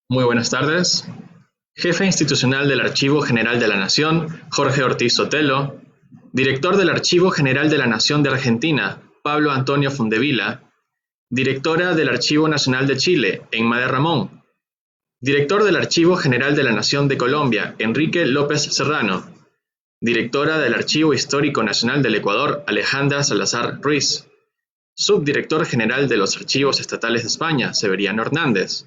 Muy buenas tardes. Jefe institucional del Archivo General de la Nación, Jorge Ortiz Sotelo. Director del Archivo General de la Nación de Argentina, Pablo Antonio Fundevila. Directora del Archivo Nacional de Chile, Emma de Ramón. Director del Archivo General de la Nación de Colombia, Enrique López Serrano. Directora del Archivo Histórico Nacional del Ecuador, Alejandra Salazar Ruiz. Subdirector General de los Archivos Estatales de España, Severiano Hernández.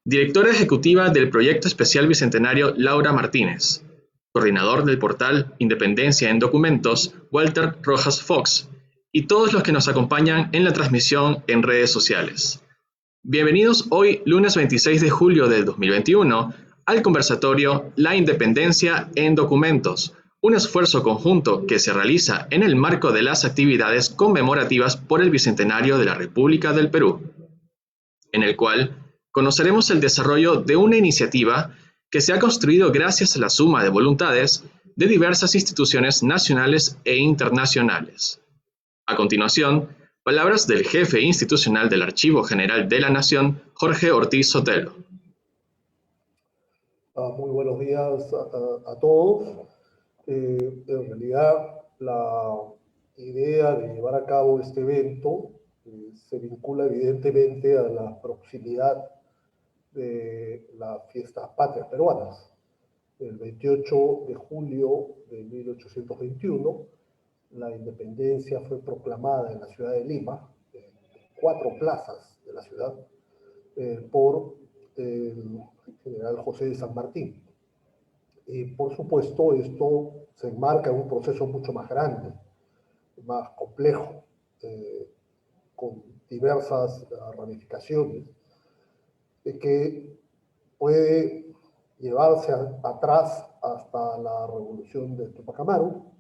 Directora ejecutiva del Proyecto Especial Bicentenario, Laura Martínez. Coordinador del portal Independencia en Documentos, Walter Rojas Fox. Y todos los que nos acompañan en la transmisión en redes sociales. Bienvenidos hoy, lunes 26 de julio del 2021, al conversatorio La Independencia en Documentos, un esfuerzo conjunto que se realiza en el marco de las actividades conmemorativas por el Bicentenario de la República del Perú, en el cual conoceremos el desarrollo de una iniciativa que se ha construido gracias a la suma de voluntades de diversas instituciones nacionales e internacionales. A continuación, palabras del jefe institucional del Archivo General de la Nación, Jorge Ortiz Sotelo. Muy buenos días a todos. En realidad, la idea de llevar a cabo este evento se vincula evidentemente a la proximidad de las fiestas patrias peruanas. El 28 de julio de 1821, la independencia fue proclamada en la ciudad de Lima, en 4 plazas de la ciudad, por el general José de San Martín. Y por supuesto, esto se enmarca en un proceso mucho más grande, más complejo, con diversas ramificaciones, que puede llevarse atrás hasta la revolución de Tupac Amaru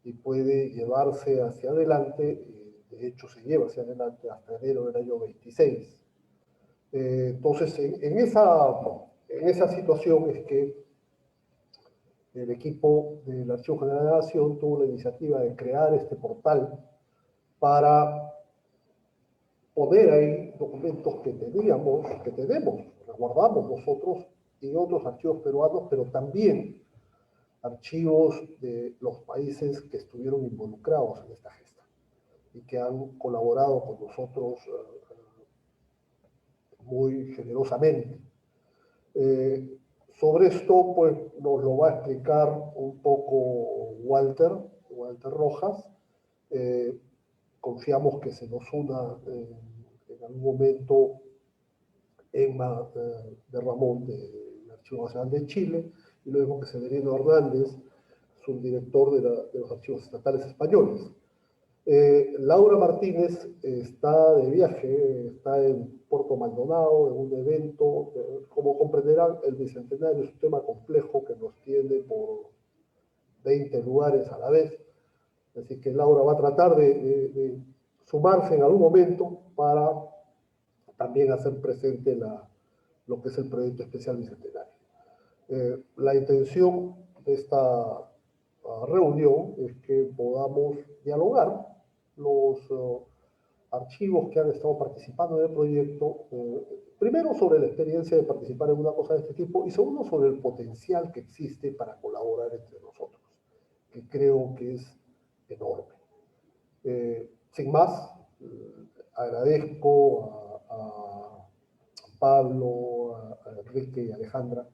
y puede llevarse hacia adelante, de hecho se lleva hacia adelante hasta enero del año 26. Entonces, en esa situación es que el equipo del Archivo General de la Nación tuvo la iniciativa de crear este portal para poner ahí documentos que tenemos, resguardamos nosotros y otros archivos peruanos, pero también archivos de los países que estuvieron involucrados en esta gesta y que han colaborado con nosotros muy generosamente. Sobre esto, pues, nos lo va a explicar un poco Walter Rojas. Confiamos que se nos una en algún momento Emma de Ramón del Archivo Nacional de Chile, y luego que Severiano Hernández, subdirector de los Archivos Estatales Españoles. Laura Martínez está de viaje, está en Puerto Maldonado, en un evento. Como comprenderán, el Bicentenario es un tema complejo que nos tiene por 20 lugares a la vez. Así que Laura va a tratar de sumarse en algún momento para también hacer presente lo que es el proyecto especial Bicentenario. La intención de esta reunión es que podamos dialogar los archivos que han estado participando en el proyecto, primero sobre la experiencia de participar en una cosa de este tipo y segundo sobre el potencial que existe para colaborar entre nosotros, que creo que es enorme. Sin más, agradezco a Pablo, a Enrique y a Alejandra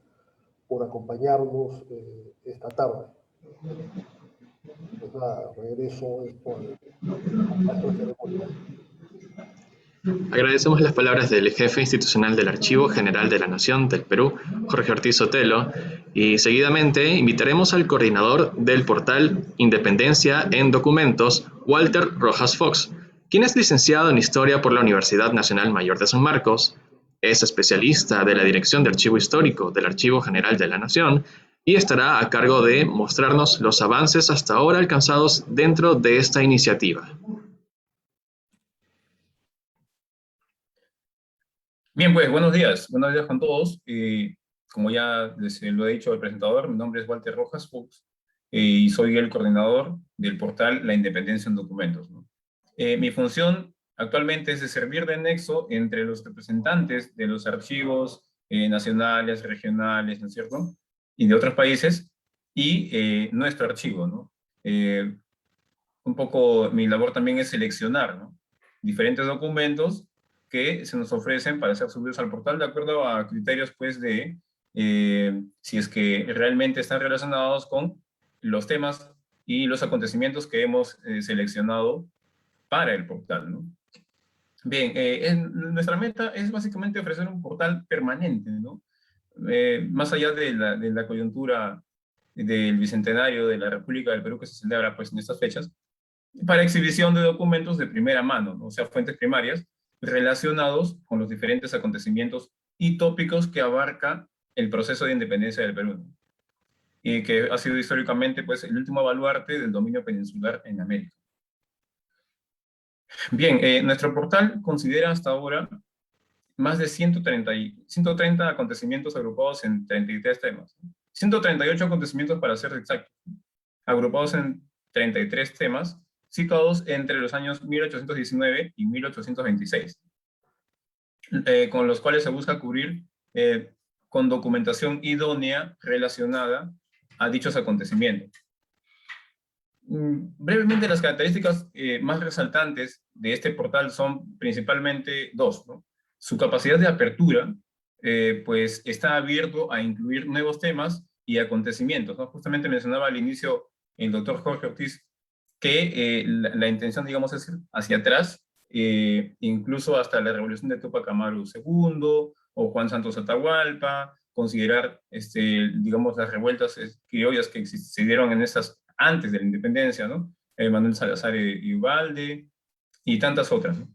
por acompañarnos esta tarde. Pues nada, regreso esto a esta ceremonia. Agradecemos las palabras del jefe institucional del Archivo General de la Nación del Perú, Jorge Ortiz Sotelo, y seguidamente invitaremos al coordinador del portal Independencia en Documentos, Walter Rojas Fox, quien es licenciado en Historia por la Universidad Nacional Mayor de San Marcos, es especialista de la Dirección de Archivo Histórico del Archivo General de la Nación y estará a cargo de mostrarnos los avances hasta ahora alcanzados dentro de esta iniciativa. Bien, pues buenos días con todos. Como ya lo ha dicho el presentador, mi nombre es Walter Rojas Fox y soy el coordinador del portal La Independencia en Documentos, ¿no? Mi función Actualmente es de servir de nexo entre los representantes de los archivos nacionales, regionales, ¿no es cierto?, y de otros países, y nuestro archivo, ¿no? Un poco mi labor también es seleccionar, ¿no?, diferentes documentos que se nos ofrecen para ser subidos al portal de acuerdo a criterios, pues, de si es que realmente están relacionados con los temas y los acontecimientos que hemos seleccionado para el portal, ¿no? Bien, nuestra meta es básicamente ofrecer un portal permanente, ¿no? Más allá de la coyuntura del Bicentenario de la República del Perú que se celebra, pues, en estas fechas, para exhibición de documentos de primera mano, ¿no? O sea, fuentes primarias relacionados con los diferentes acontecimientos y tópicos que abarca el proceso de independencia del Perú, ¿no?, y que ha sido históricamente, pues, el último baluarte del dominio peninsular en América. Bien, nuestro portal considera hasta ahora más de 130 acontecimientos agrupados en 33 temas. 138 acontecimientos para ser exactos, agrupados en 33 temas, situados entre los años 1819 y 1826, con los cuales se busca cubrir con documentación idónea relacionada a dichos acontecimientos. Brevemente, las características más resaltantes de este portal son principalmente dos, ¿no? Su capacidad de apertura, pues está abierto a incluir nuevos temas y acontecimientos, ¿no? Justamente mencionaba al inicio el doctor Jorge Ortiz que la intención, digamos, es ir hacia atrás, incluso hasta la revolución de Tupac Amaru II o Juan Santos Atahualpa, considerar, digamos, las revueltas criollas que se dieron en esas antes de la independencia, ¿no? Manuel Salazar y Ubalde, y tantas otras, ¿no?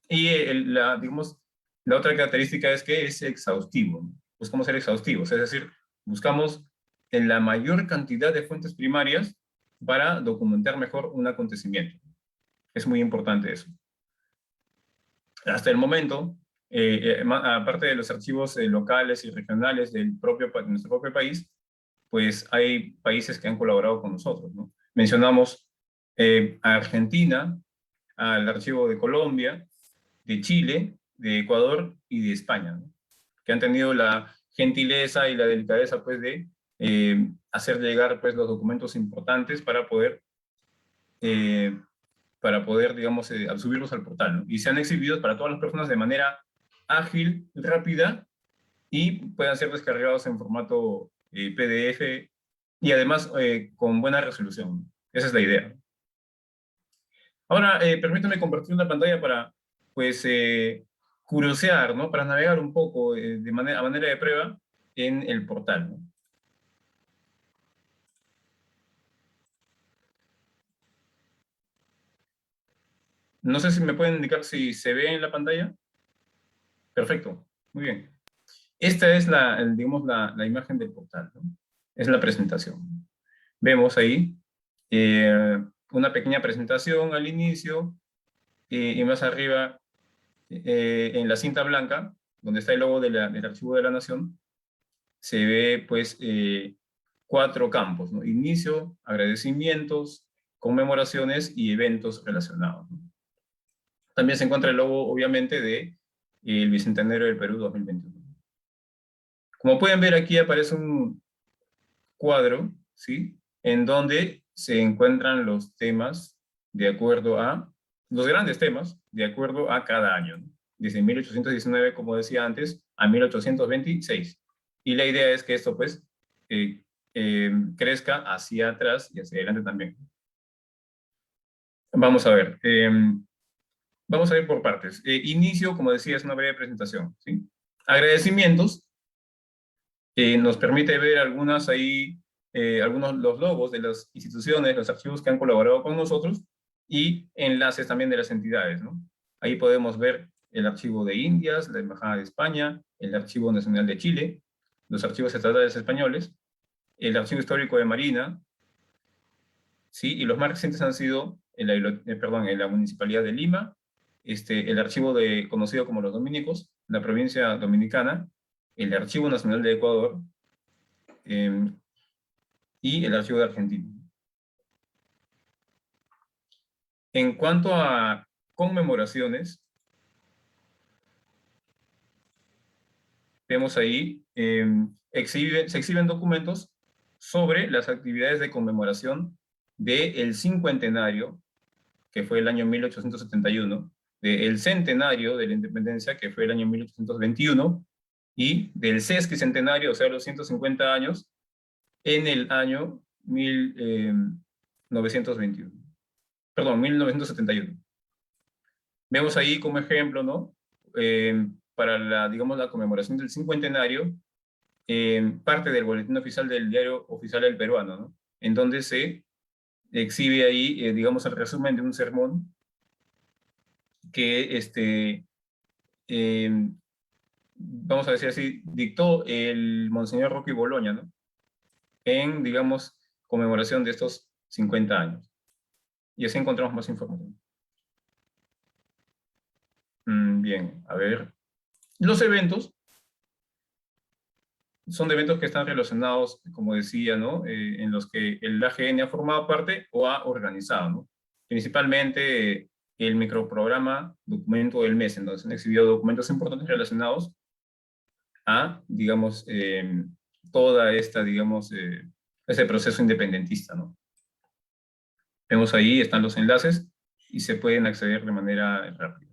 Y digamos, la otra característica es que es exhaustivo, ¿no? Buscamos ser exhaustivos, es decir, buscamos en la mayor cantidad de fuentes primarias para documentar mejor un acontecimiento. Es muy importante eso. Hasta el momento, aparte de los archivos locales y regionales de nuestro propio país, pues hay países que han colaborado con nosotros, ¿no? Mencionamos a Argentina, al Archivo de Colombia, de Chile, de Ecuador y de España, ¿no?, que han tenido la gentileza y la delicadeza, pues, de hacer llegar, pues, los documentos importantes para poder, digamos, subirlos al portal, ¿no? Y sean exhibidos para todas las personas de manera ágil, rápida, y puedan ser descargados en formato PDF, y además con buena resolución. Esa es la idea. Ahora, permítame compartir una pantalla para, pues, curiosear, ¿no?, para navegar un poco a manera de prueba en el portal, ¿no? No sé si me pueden indicar si se ve en la pantalla. Perfecto, muy bien. Esta es digamos, la imagen del portal, ¿no? Es la presentación. Vemos ahí una pequeña presentación al inicio, y más arriba, en la cinta blanca, donde está el logo del Archivo de la Nación, se ve, pues, 4 campos, ¿no? Inicio, agradecimientos, conmemoraciones y eventos relacionados, ¿no? También se encuentra el logo, obviamente, de el Bicentenario del Perú 2021. Como pueden ver, aquí aparece un cuadro, ¿sí?, en donde se encuentran los temas de acuerdo a, los grandes temas, de acuerdo a cada año, ¿no?, desde 1819, como decía antes, a 1826. Y la idea es que esto, pues, crezca hacia atrás y hacia adelante también. Vamos a ver. Vamos a ir por partes. Inicio, como decía, es una breve presentación, ¿sí? Agradecimientos. Nos permite ver algunos los logos de las instituciones, los archivos que han colaborado con nosotros, y enlaces también de las entidades, ¿no? Ahí podemos ver el Archivo de Indias, la Embajada de España, el Archivo Nacional de Chile, los archivos estatales españoles, el Archivo Histórico de Marina, ¿sí? Y los más recientes han sido en la Municipalidad de Lima, el archivo conocido como los Dominicos, la provincia dominicana, el Archivo Nacional de Ecuador, y el Archivo de Argentina. En cuanto a conmemoraciones, vemos ahí, se exhiben documentos sobre las actividades de conmemoración del cincuentenario, que fue el año 1871, del centenario de la independencia, que fue el año 1821, y del sesquicentenario, o sea, los 150 años, en el año 1921. Perdón, 1971. Vemos ahí como ejemplo, ¿no? Para la, digamos, la conmemoración del cincuentenario, parte del boletín oficial del Diario Oficial del Peruano, ¿no? En donde se exhibe ahí, digamos, el resumen de un sermón que, vamos a decir así, dictó el Monseñor Roque Boloña, ¿no? En, digamos, conmemoración de estos 50 años. Y así encontramos más información. Bien, a ver. Los eventos son eventos que están relacionados, como decía, ¿no? En los que el AGN ha formado parte o ha organizado, ¿no? Principalmente el microprograma Documento del Mes, en donde se han exhibido documentos importantes relacionados a, digamos, toda esta, digamos, ese proceso independentista, ¿no? Vemos ahí, están los enlaces y se pueden acceder de manera rápida.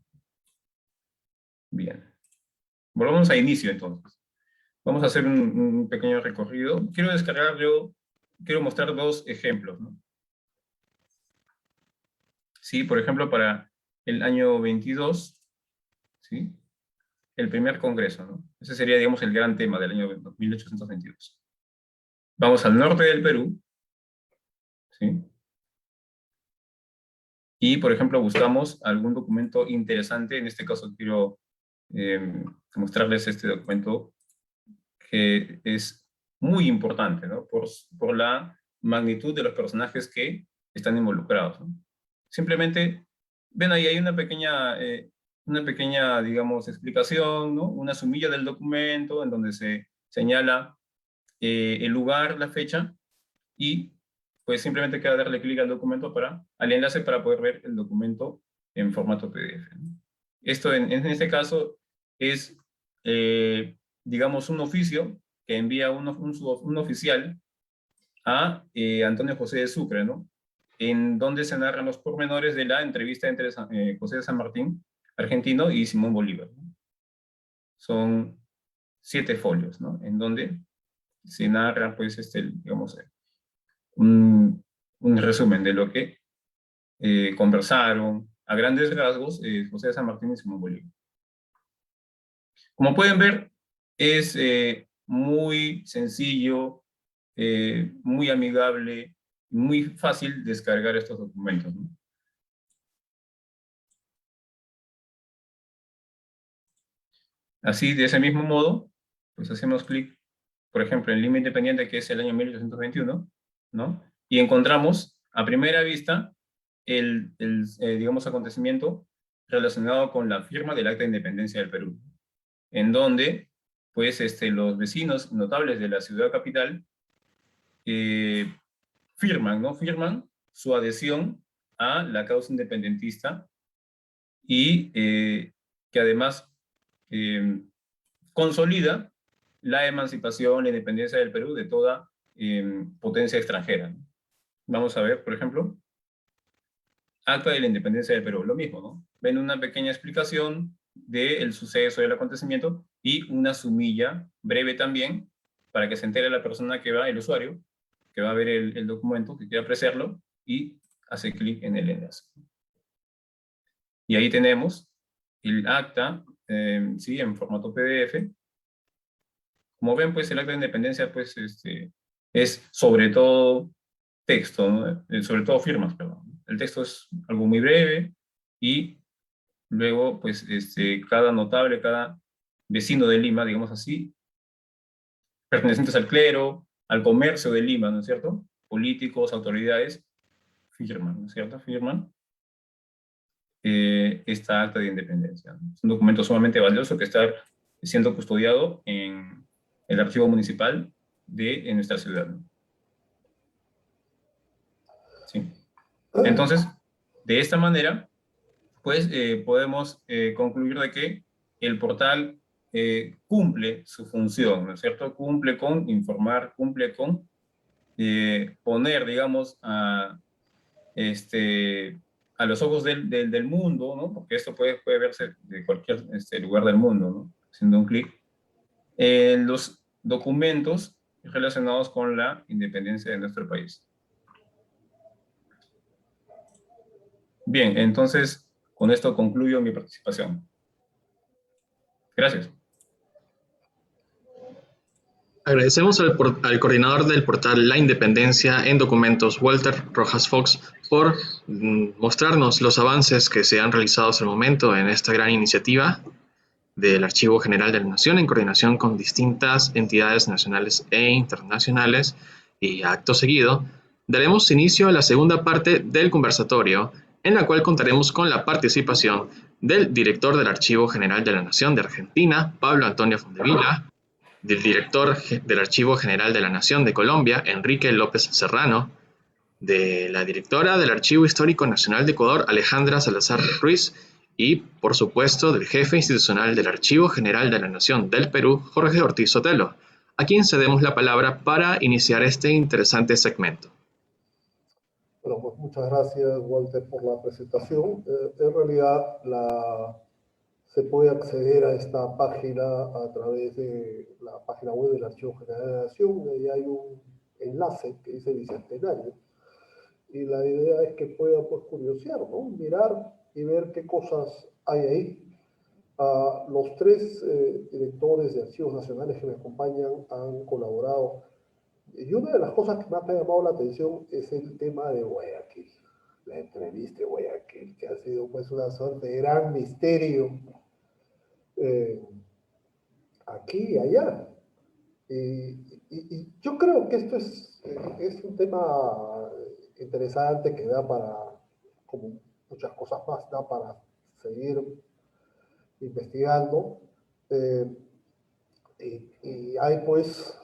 Bien. Volvamos a inicio, entonces. Vamos a hacer un pequeño recorrido. Quiero mostrar dos ejemplos, ¿no? Sí, por ejemplo, para el año 22, ¿sí? El primer congreso, ¿no? Ese sería, digamos, el gran tema del año 1822. Vamos al norte del Perú, ¿sí? Y, por ejemplo, buscamos algún documento interesante. En este caso quiero mostrarles este documento que es muy importante, ¿no? Por la magnitud de los personajes que están involucrados, ¿no? Simplemente, ven ahí, hay una pequeña, digamos, explicación, ¿no? Una sumilla del documento en donde se señala el lugar, la fecha, y pues simplemente queda darle clic al documento al enlace para poder ver el documento en formato PDF, ¿no? Esto en este caso es, digamos, un oficio que envía un oficial a Antonio José de Sucre, ¿no? En donde se narran los pormenores de la entrevista entre José de San Martín, argentino, y Simón Bolívar, ¿no? Son 7 folios, ¿no? En donde se narra, pues, digamos, un resumen de lo que conversaron a grandes rasgos José de San Martín y Simón Bolívar. Como pueden ver, es muy sencillo, muy amigable, muy fácil descargar estos documentos, ¿no? Así, de ese mismo modo, pues hacemos clic, por ejemplo, en Lima Independiente, que es el año 1821, ¿no? Y encontramos, a primera vista, digamos, acontecimiento relacionado con la firma del Acta de Independencia del Perú, en donde, pues, los vecinos notables de la ciudad capital firman, ¿no? Firman su adhesión a la causa independentista y que además consolida la emancipación, la independencia del Perú de toda potencia extranjera, ¿no? Vamos a ver, por ejemplo, Acta de la Independencia del Perú, lo mismo, ¿no? Ven una pequeña explicación del suceso, del acontecimiento, y una sumilla breve también, para que se entere la persona que va, el usuario, que va a ver el documento, que quiere apreciarlo, y hace clic en el enlace. Y ahí tenemos el acta, sí, en formato PDF. Como ven, pues el acta de independencia, pues, es sobre todo texto, ¿no? Sobre todo firmas, perdón. El texto es algo muy breve, y luego, pues, cada notable, cada vecino de Lima, digamos así, pertenecientes al clero, al comercio de Lima, ¿no es cierto? Políticos, autoridades, firman, ¿no es cierto? Firman esta acta de independencia, ¿no? Es un documento sumamente valioso que está siendo custodiado en el archivo municipal en nuestra ciudad, ¿no? ¿Sí? Entonces, de esta manera, pues podemos concluir de que el portal cumple su función, ¿no es cierto? Cumple con informar, cumple con poner, digamos, a los ojos del mundo, ¿no? Porque esto puede verse de cualquier lugar del mundo, ¿no? Haciendo un clic en los documentos relacionados con la independencia de nuestro país. Bien, entonces, con esto concluyo mi participación. Gracias. Agradecemos al coordinador del portal La Independencia en Documentos, Walter Rojas Fox, por mostrarnos los avances que se han realizado hasta el momento en esta gran iniciativa del Archivo General de la Nación en coordinación con distintas entidades nacionales e internacionales. Y acto seguido, daremos inicio a la segunda parte del conversatorio, en la cual contaremos con la participación del director del Archivo General de la Nación de Argentina, Pablo Antonio Fondevila, del director del Archivo General de la Nación de Colombia, Enrique López Serrano, de la directora del Archivo Histórico Nacional de Ecuador, Alejandra Salazar Ruiz, y, por supuesto, del jefe institucional del Archivo General de la Nación del Perú, Jorge Ortiz Sotelo, a quien cedemos la palabra para iniciar este interesante segmento. Bueno, pues muchas gracias, Walter, por la presentación. En realidad, se puede acceder a esta página a través de la página web del Archivo General de la Nación. Ahí hay un enlace que dice Bicentenario. Y la idea es que pueda, pues, curiosear, ¿no? Mirar y ver qué cosas hay ahí. Los tres directores de archivos nacionales que me acompañan han colaborado. Y una de las cosas que más me ha llamado la atención es el tema de Guayaquil, la entrevista de Guayaquil, que ha sido, pues, una suerte de gran misterio aquí y allá. Y yo creo que esto es un tema interesante que da para, como muchas cosas más, da para seguir investigando. Y hay, pues,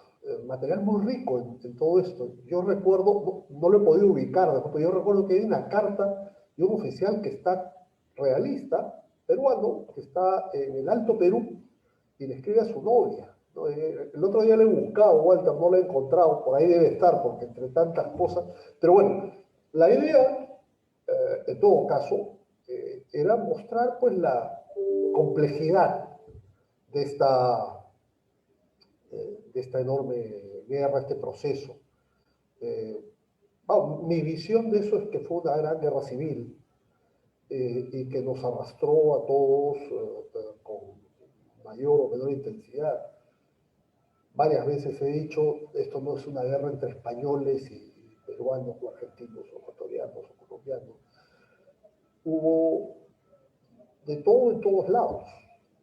material muy rico en todo esto. Yo recuerdo, no lo he podido ubicar, pero yo recuerdo que hay una carta de un oficial que está realista, peruano, que está en el Alto Perú, y le escribe a su novia, ¿no? El otro día le he buscado, Walter, no lo he encontrado, por ahí debe estar, porque entre tantas cosas. Pero bueno, la idea, en todo caso, era mostrar, pues, la complejidad de esta enorme guerra, este proceso. Mi visión de eso es que fue una gran guerra civil y que nos arrastró a todos con mayor o menor intensidad. Varias veces he dicho, esto no es una guerra entre españoles y peruanos o argentinos o ecuatorianos o colombianos. Hubo de todo en todos lados,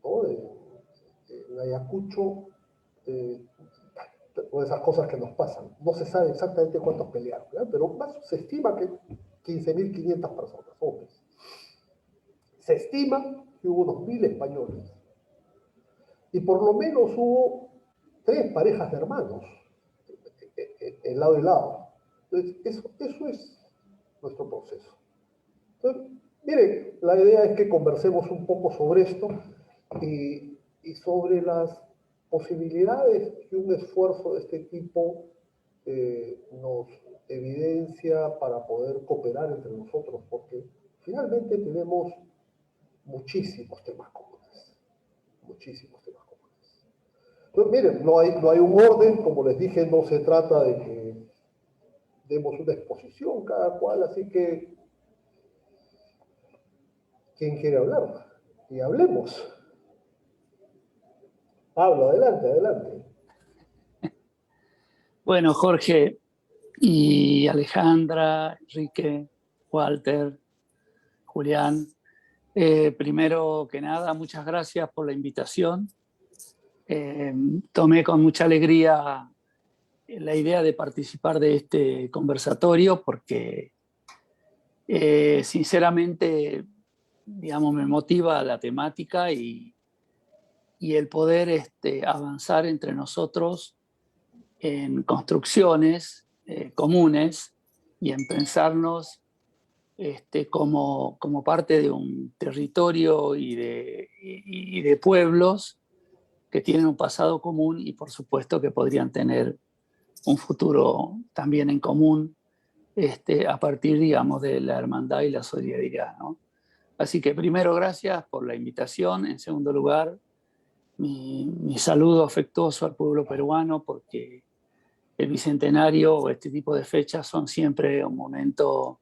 ¿no? En Ayacucho, o esas cosas que nos pasan. No se sabe exactamente cuántos pelearon, ¿verdad? Pero más se estima que 15.500 personas, hombres. Se estima que hubo unos 1.000 españoles. Y por lo menos hubo 3 parejas de hermanos, en lado y lado. Entonces, eso es nuestro proceso. Entonces, miren, la idea es que conversemos un poco sobre esto y sobre las posibilidades que un esfuerzo de este tipo nos evidencia para poder cooperar entre nosotros, porque finalmente tenemos muchísimos temas comunes, muchísimos temas comunes. Entonces, miren, no hay un orden, como les dije, no se trata de que demos una exposición cada cual, así que, ¿quién quiere hablar? Y hablemos. Pablo, adelante, adelante. Bueno, Jorge y Alejandra, Enrique, Walter, Julián, primero que nada, muchas gracias por la invitación. Tomé con mucha alegría la idea de participar de este conversatorio porque sinceramente, digamos, me motiva la temática y el poder avanzar entre nosotros en construcciones comunes y en pensarnos como parte de un territorio y de pueblos que tienen un pasado común y por supuesto que podrían tener un futuro también en común a partir, digamos, de la hermandad y la solidaridad, ¿no? Así que primero, gracias por la invitación. En segundo lugar, mi saludo afectuoso al pueblo peruano, porque el Bicentenario o este tipo de fechas son siempre un momento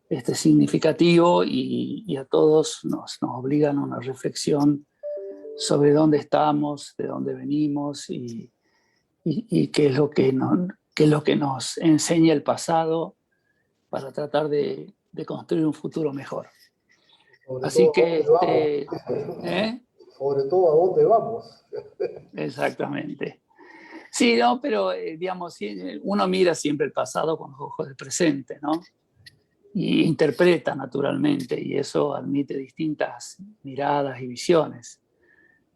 significativo y a todos nos obligan a una reflexión sobre dónde estamos, de dónde venimos y qué es lo que nos enseña el pasado para tratar de construir un futuro mejor. Sobre Así todo, ¿a que, dónde vamos? Sobre todo, ¿a dónde vamos? exactamente. Sí, no, pero digamos, uno mira siempre el pasado con los ojos del presente, ¿no? Y interpreta naturalmente, y eso admite distintas miradas y visiones.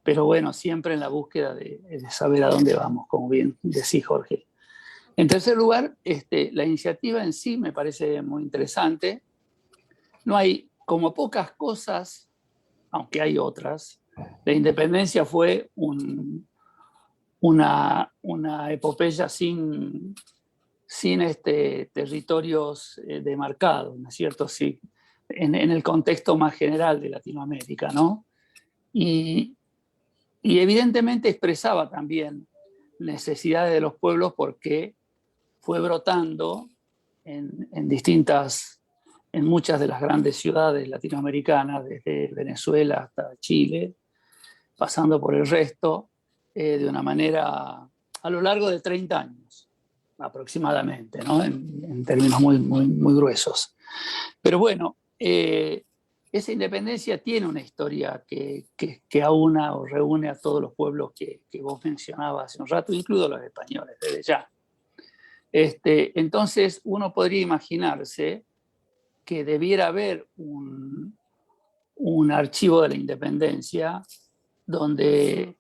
Pero bueno, siempre en la búsqueda de saber a dónde vamos, como bien decís, Jorge. En tercer lugar, la iniciativa en sí me parece muy interesante. No hay, como pocas cosas, aunque hay otras, la independencia fue una epopeya sin territorios demarcados, ¿no es cierto? Sí, en el contexto más general de Latinoamérica, ¿no? Y evidentemente expresaba también necesidades de los pueblos porque fue brotando en muchas de las grandes ciudades latinoamericanas, desde Venezuela hasta Chile, pasando por el resto, de una manera a lo largo de 30 años aproximadamente, ¿no? En términos muy gruesos. Pero bueno, esa independencia tiene una historia que aúna o reúne a todos los pueblos que vos mencionabas hace un rato, incluidos los españoles, desde ya. Entonces uno podría imaginarse que debiera haber un archivo de la independencia donde,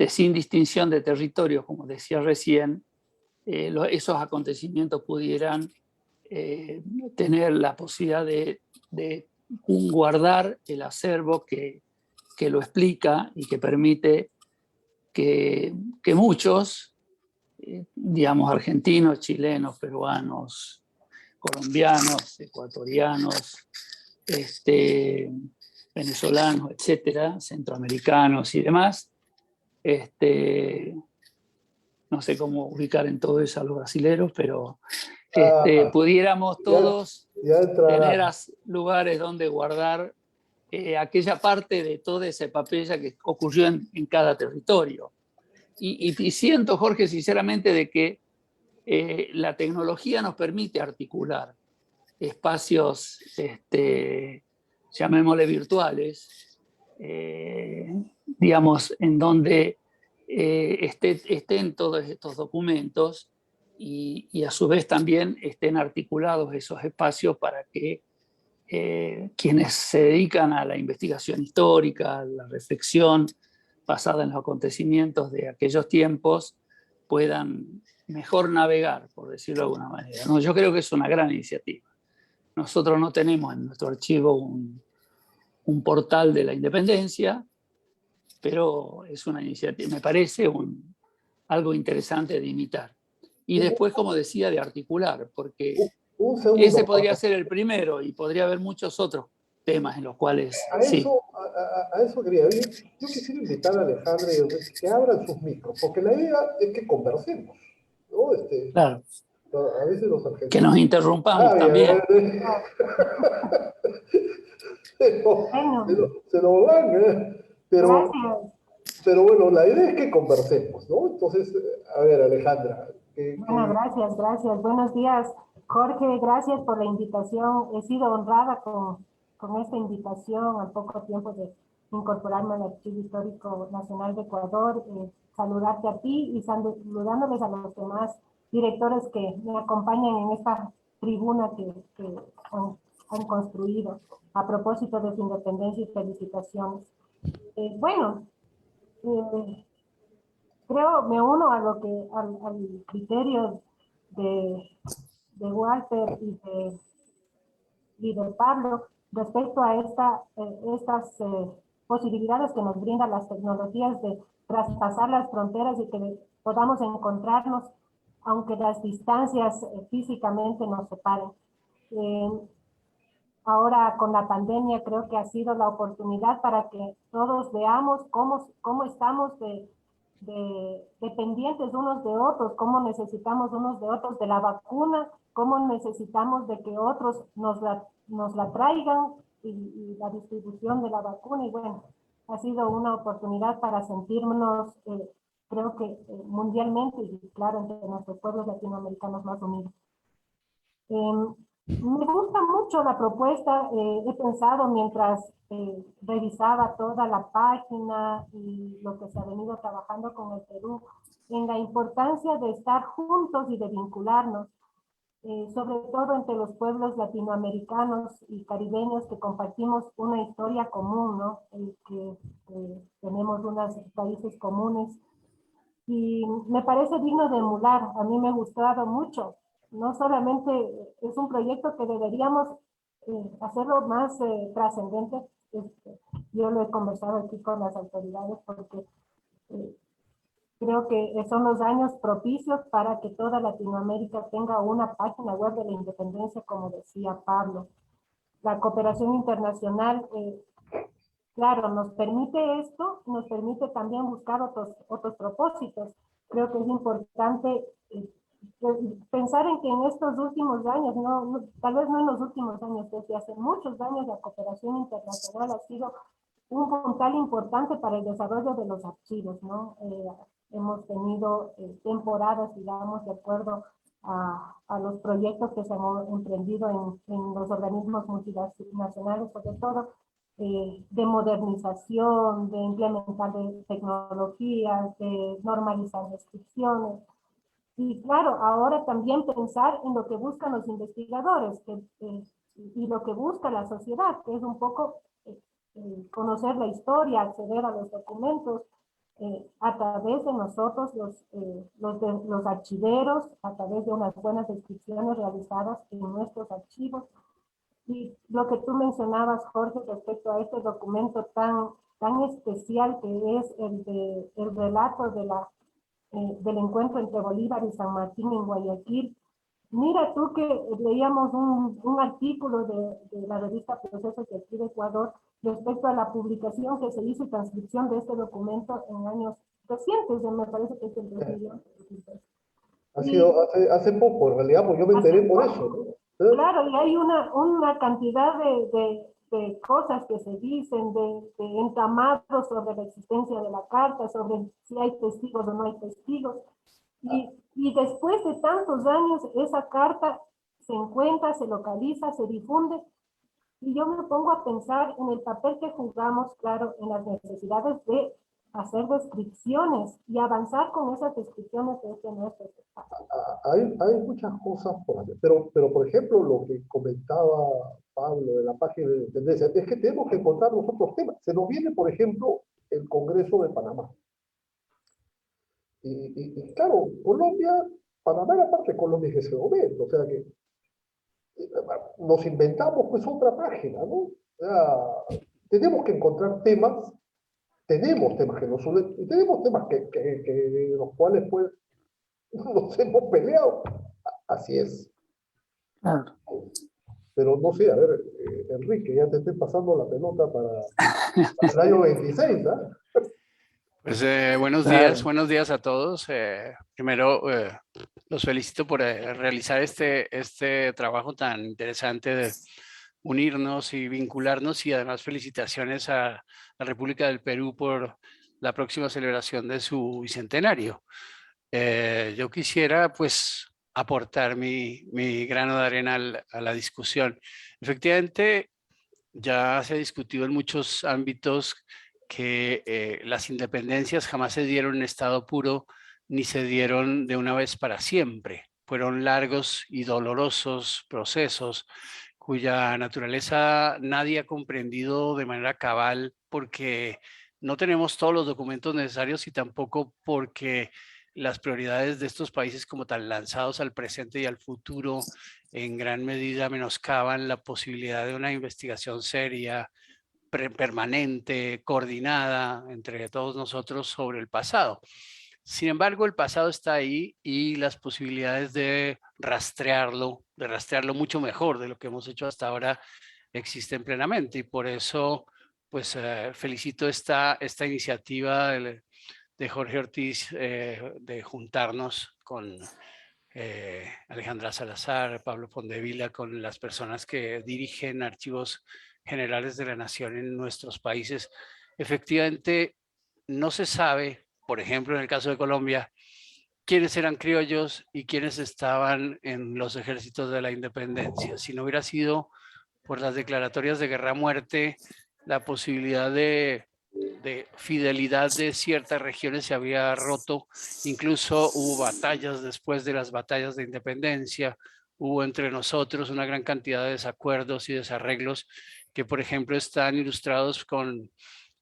sin distinción de territorios, como decía recién, esos acontecimientos pudieran tener la posibilidad de guardar el acervo que lo explica y que permite que muchos, digamos, argentinos, chilenos, peruanos, colombianos, ecuatorianos, venezolanos, etcétera, centroamericanos y demás, no sé cómo ubicar en todo eso a los brasileros, pero pudiéramos todos tener lugares donde guardar aquella parte de toda esa epopeya que ocurrió en cada territorio. Y siento, Jorge, sinceramente, de que la tecnología nos permite articular espacios, llamémosle virtuales, digamos, en donde estén todos estos documentos y a su vez también estén articulados esos espacios para que quienes se dedican a la investigación histórica, a la reflexión basada en los acontecimientos de aquellos tiempos, puedan mejor navegar, por decirlo de alguna manera, ¿no? Yo creo que es una gran iniciativa. Nosotros no tenemos en nuestro archivo un portal de la independencia, pero es una iniciativa, me parece algo interesante de imitar. Y después, como decía, de articular, porque ese podría ser el primero y podría haber muchos otros temas en los cuales... A eso quería ir. Yo quisiera invitar a Alejandra y a ustedes que abran sus micros, porque la idea es que conversemos, ¿no? Claro. A veces los argentinos... Que nos interrumpamos también. Se lo van, pero bueno, la idea es que conversemos, ¿no? Entonces, a ver, Alejandra. Bueno, gracias. Buenos días, Jorge, gracias por la invitación. He sido honrada con esta invitación al poco tiempo de incorporarme al Archivo Histórico Nacional de Ecuador. Saludarte a ti y saludándoles a los demás directores que me acompañan en esta tribuna que han construido a propósito de su independencia y felicitaciones. Creo, me uno a lo que al criterio de Walter y líder Pablo, respecto a estas posibilidades que nos brindan las tecnologías de traspasar las fronteras y que podamos encontrarnos, aunque las distancias físicamente nos separen. Ahora con la pandemia creo que ha sido la oportunidad para que todos veamos cómo estamos dependientes unos de otros, cómo necesitamos unos de otros de la vacuna, cómo necesitamos de que otros nos la traigan y la distribución de la vacuna. Y bueno, ha sido una oportunidad para sentirnos, creo que mundialmente y claro, entre nuestros pueblos latinoamericanos más unidos. Me gusta mucho la propuesta, he pensado mientras revisaba toda la página y lo que se ha venido trabajando con el Perú, en la importancia de estar juntos y de vincularnos, sobre todo entre los pueblos latinoamericanos y caribeños que compartimos una historia común, ¿no? Que tenemos unos países comunes. Y me parece digno de emular, a mí me ha gustado mucho. No solamente es un proyecto que deberíamos hacerlo más trascendente, yo lo he conversado aquí con las autoridades porque creo que son los años propicios para que toda Latinoamérica tenga una página web de la independencia, como decía Pablo. La cooperación internacional, claro, nos permite esto, nos permite también buscar otros propósitos. Creo que es importante pensar en que en estos últimos años, tal vez no en los últimos años, desde hace muchos años la cooperación internacional ha sido un puntal importante para el desarrollo de los archivos, ¿no? Hemos tenido temporadas, digamos, de acuerdo a los proyectos que se han emprendido en los organismos multinacionales, sobre todo, de modernización, de implementar de tecnologías, de normalizar restricciones. Y claro, ahora también pensar en lo que buscan los investigadores y lo que busca la sociedad, que es un poco conocer la historia, acceder a los documentos a través de nosotros, los archiveros, a través de unas buenas descripciones realizadas en nuestros archivos. Y lo que tú mencionabas, Jorge, respecto a este documento tan especial que es el relato del encuentro entre Bolívar y San Martín en Guayaquil. Mira tú que leíamos un artículo de la revista Procesos de aquí de Ecuador respecto a la publicación que se hizo y transcripción de este documento en años recientes, me parece que es el 2011. Ha sido hace poco, en realidad, pues yo me enteré por eso, ¿no? Claro, y hay una cantidad de cosas que se dicen, de entramados sobre la existencia de la carta, sobre si hay testigos o no hay testigos. Y después de tantos años, esa carta se encuentra, se localiza, se difunde, y yo me pongo a pensar en el papel que jugamos, claro, en las necesidades de hacer descripciones y avanzar con esas descripciones desde nuestro espacio. Hay muchas cosas por hacer, pero por ejemplo, lo que comentaba Pablo de la página de Independencia, es que tenemos que encontrar los otros temas. Se nos viene, por ejemplo, el Congreso de Panamá. Y claro, Colombia, Panamá era parte de Colombia en ese momento, o sea que nos inventamos pues otra página, ¿no? O sea, tenemos que encontrar tenemos temas que nos unen, y tenemos temas que los cuales pues nos hemos peleado. Así es. Claro. Pero no sé, a ver, Enrique, ya te estoy pasando la pelota para el año 26, ¿ah? Pues buenos días a todos. Primero, los felicito por realizar este trabajo tan interesante de unirnos y vincularnos, y además felicitaciones a la República del Perú por la próxima celebración de su bicentenario. Yo quisiera pues aportar mi grano de arena a la discusión. Efectivamente, ya se ha discutido en muchos ámbitos que las independencias jamás se dieron en estado puro ni se dieron de una vez para siempre. Fueron largos y dolorosos procesos cuya naturaleza nadie ha comprendido de manera cabal, porque no tenemos todos los documentos necesarios y tampoco porque las prioridades de estos países como tan lanzados al presente y al futuro en gran medida menoscaban la posibilidad de una investigación seria, permanente, coordinada entre todos nosotros sobre el pasado. Sin embargo, el pasado está ahí y las posibilidades de rastrearlo mucho mejor de lo que hemos hecho hasta ahora existen plenamente. Y por eso, pues felicito esta iniciativa de Jorge Ortiz de juntarnos con Alejandra Salazar, Pablo Fondevila, con las personas que dirigen archivos generales de la nación en nuestros países. Efectivamente, no se sabe, por ejemplo, en el caso de Colombia, quiénes eran criollos y quiénes estaban en los ejércitos de la independencia. Si no hubiera sido por las declaratorias de guerra a muerte, la posibilidad de fidelidad de ciertas regiones se había roto. Incluso hubo batallas después de las batallas de independencia, hubo entre nosotros una gran cantidad de desacuerdos y desarreglos que, por ejemplo, están ilustrados con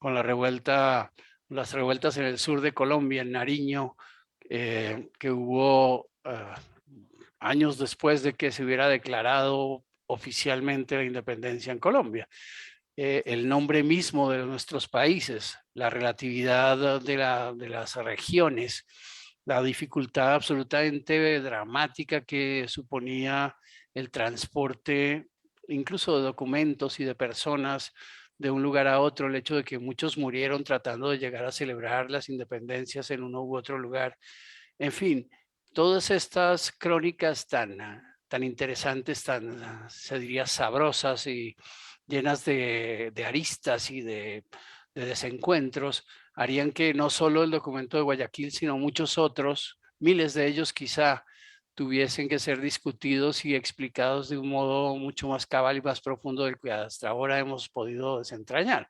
la revuelta, las revueltas en el sur de Colombia, en Nariño, que hubo años después de que se hubiera declarado oficialmente la independencia en Colombia. El nombre mismo de nuestros países, la relatividad de las regiones, la dificultad absolutamente dramática que suponía el transporte, incluso de documentos y de personas de un lugar a otro, el hecho de que muchos murieron tratando de llegar a celebrar las independencias en uno u otro lugar. En fin, todas estas crónicas tan interesantes, tan, se diría, sabrosas y llenas de aristas y de desencuentros, harían que no solo el documento de Guayaquil, sino muchos otros, miles de ellos quizá, tuviesen que ser discutidos y explicados de un modo mucho más cabal y más profundo del que hasta ahora hemos podido desentrañar.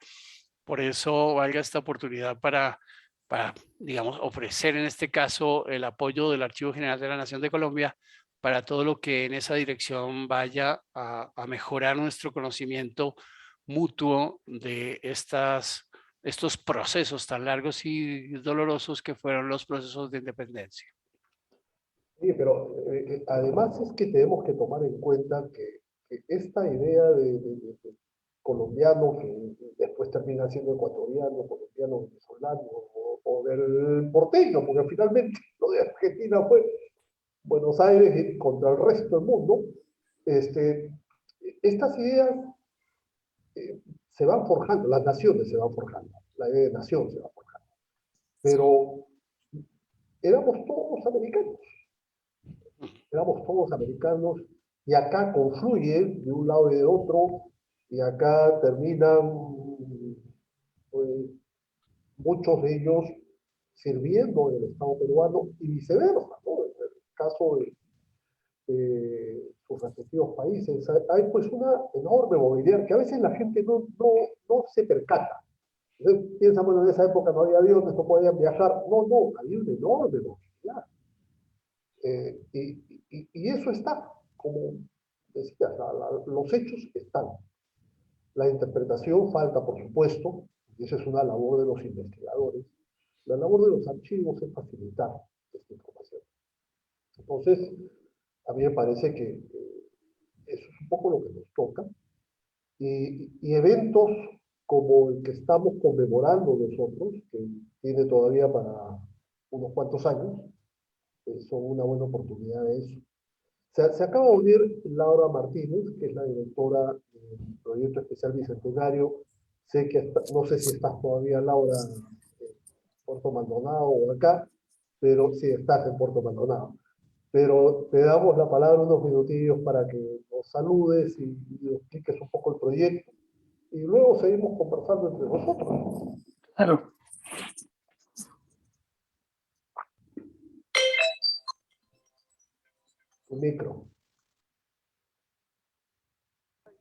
Por eso valga esta oportunidad para, digamos, ofrecer en este caso el apoyo del Archivo General de la Nación de Colombia para todo lo que en esa dirección vaya a mejorar nuestro conocimiento mutuo de estos procesos tan largos y dolorosos que fueron los procesos de independencia. Sí, pero además es que tenemos que tomar en cuenta que esta idea de colombiano que después termina siendo ecuatoriano, colombiano, venezolano o del porteño, porque finalmente lo de Argentina fue Buenos Aires contra el resto del mundo, estas ideas se van forjando, las naciones se van forjando, la idea de nación se va forjando, pero éramos todos americanos y acá confluyen de un lado y de otro y acá terminan pues, muchos de ellos sirviendo en el Estado peruano y viceversa, ¿no? En el caso de sus respectivos países, hay pues una enorme movilidad que a veces la gente no se percata. Entonces, piensa, bueno, en esa época no había aviones, no podían viajar. No, había una enorme movilidad. Y eso está, como decías, los hechos están. La interpretación falta, por supuesto, y esa es una labor de los investigadores. La labor de los archivos es facilitar esta información. Entonces, a mí me parece que eso es un poco lo que nos toca. Y eventos como el que estamos conmemorando nosotros, que tiene todavía para unos cuantos años, son una buena oportunidad de eso. Se acaba de unir Laura Martínez, que es la directora del Proyecto Especial Bicentenario. Sé que no sé si estás todavía, Laura, en Puerto Maldonado o acá, pero sí estás en Puerto Maldonado. Pero te damos la palabra unos minutillos para que nos saludes y expliques un poco el proyecto. Y luego seguimos conversando entre nosotros. Claro. Tu micro.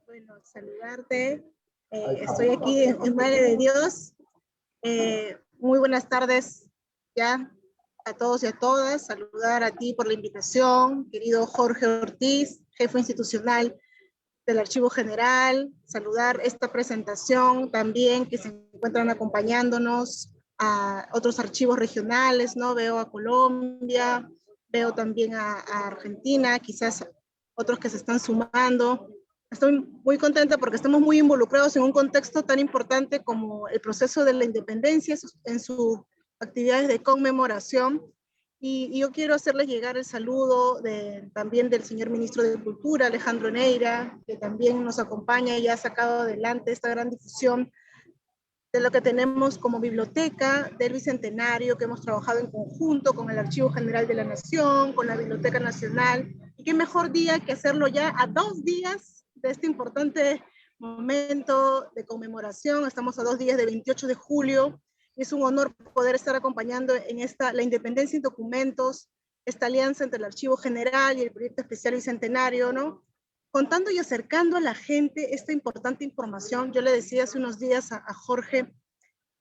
Bueno, saludarte. Estoy aquí en Madre de Dios. Muy buenas tardes ya a todos y a todas. Saludar a ti por la invitación, querido Jorge Ortiz, jefe institucional del Archivo General. Saludar esta presentación también que se encuentran acompañándonos a otros archivos regionales, ¿no? Veo a Colombia, veo también a Argentina, quizás otros que se están sumando. Estoy muy contenta porque estamos muy involucrados en un contexto tan importante como el proceso de la independencia en sus actividades de conmemoración. Y yo quiero hacerles llegar el saludo también del señor ministro de Cultura, Alejandro Neira, que también nos acompaña y ha sacado adelante esta gran difusión de lo que tenemos como biblioteca del Bicentenario, que hemos trabajado en conjunto con el Archivo General de la Nación, con la Biblioteca Nacional. Y qué mejor día que hacerlo ya a 2 días de este importante momento de conmemoración. Estamos a 2 días del 28 de julio. Es un honor poder estar acompañando en la Independencia en Documentos, esta alianza entre el Archivo General y el Proyecto Especial Bicentenario, ¿no? Contando y acercando a la gente esta importante información. Yo le decía hace unos días a Jorge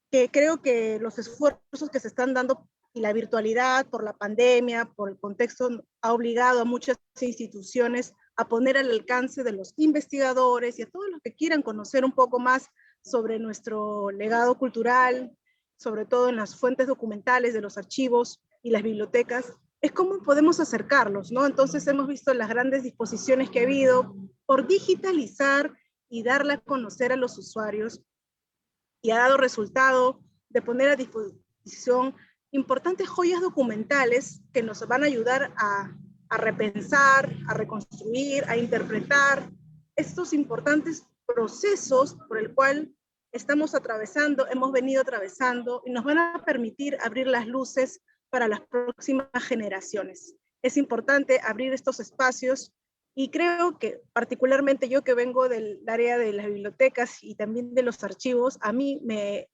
que creo que los esfuerzos que se están dando y la virtualidad por la pandemia, por el contexto, ha obligado a muchas instituciones a poner al alcance de los investigadores y a todos los que quieran conocer un poco más sobre nuestro legado cultural, sobre todo en las fuentes documentales de los archivos y las bibliotecas, es cómo podemos acercarlos, ¿no? Entonces hemos visto las grandes disposiciones que ha habido por digitalizar y darle a conocer a los usuarios, y ha dado resultado de poner a disposición importantes joyas documentales que nos van a ayudar a repensar, a reconstruir, a interpretar estos importantes procesos por el cual estamos atravesando, hemos venido atravesando, y nos van a permitir abrir las luces para las próximas generaciones. Es importante abrir estos espacios y creo que particularmente yo que vengo del área de las bibliotecas y también de los archivos,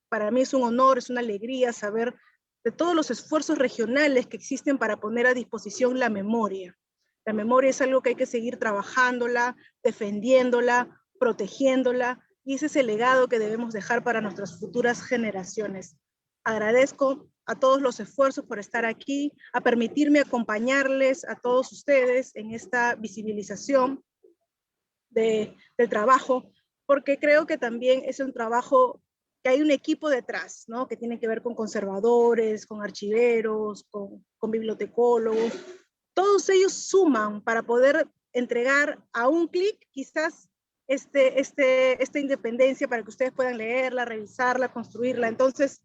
para mí es un honor, es una alegría saber de todos los esfuerzos regionales que existen para poner a disposición la memoria. La memoria es algo que hay que seguir trabajándola, defendiéndola, protegiéndola, y ese es el legado que debemos dejar para nuestras futuras generaciones. Agradezco a todos los esfuerzos por estar aquí, a permitirme acompañarles a todos ustedes en esta visibilización del trabajo, porque creo que también es un trabajo que hay un equipo detrás, ¿no? Que tiene que ver con conservadores, con archiveros, con bibliotecólogos. Todos ellos suman para poder entregar a un clic quizás esta independencia para que ustedes puedan leerla, revisarla, construirla. Entonces,